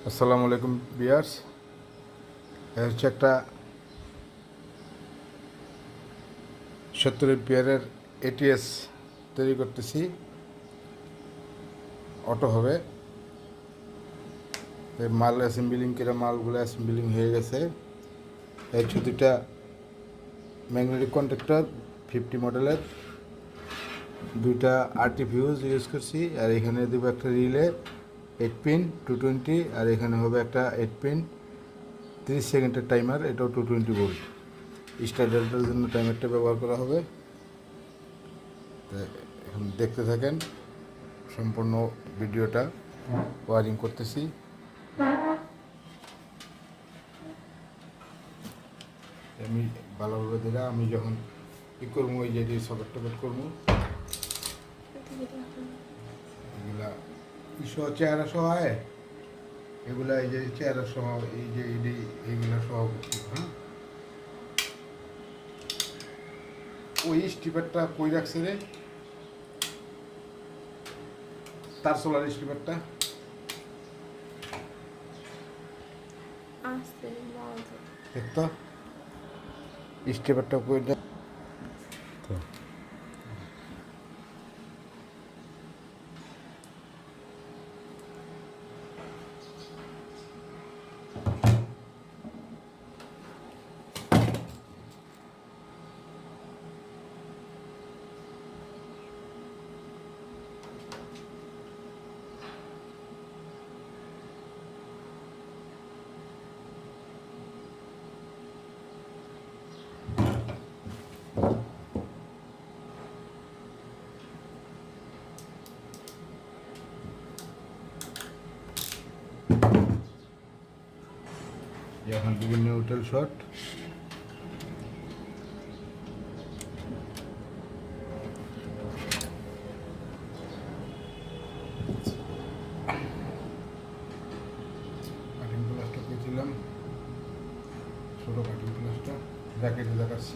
আসসালামু আলাইকুম ভিউয়ার্স। হচ্ছে একটা 70 এমপিয়ারের এটিএস তৈরি করতেছি। অটো হবে। মাল অ্যাসেম্বলিং করে মালগুলো অ্যাসেম্বলিং হয়ে গেছে। এই হচ্ছে দুইটা ম্যাগনেটিক কন্ট্যাক্টর 50 মডেলের, দুইটা আরটি ফিউজ ইউজ করছি। আর এখানে দেবো একটা রিলে 8 পিন 220, আর এখানে হবে একটা 8 পিন 30 সেকেন্ডের টাইমার, এটাও 220 ভোল্ট। স্টার ডেল্টার জন্য টাইমারটা ব্যবহার করা হবে। এখন দেখতে থাকেন সম্পূর্ণ ভিডিওটা। ওয়ারিং করতেছি। আমি ভালোভাবে দিলাম। আমি যখন ই করবো, ওই যে সকেট টকেট করবো, এগুলা সহ চেহারা সহ হয়, এগুলা এই যে চেহারা সহ, এই যে এইগুলা সহ করছি। হ্যাঁ, ওই স্টিপারটা কই রাখছে রে, তার সোলার স্টিপারটা দেখতো, স্টিপারটা কই তো। এখন বিভিন্ন নিউট্রাল শট। কাটিং প্লাসটা পেয়েছিলাম, ছোটো কাটিং প্লাসটা জ্যাকেটে দেখাচ্ছি।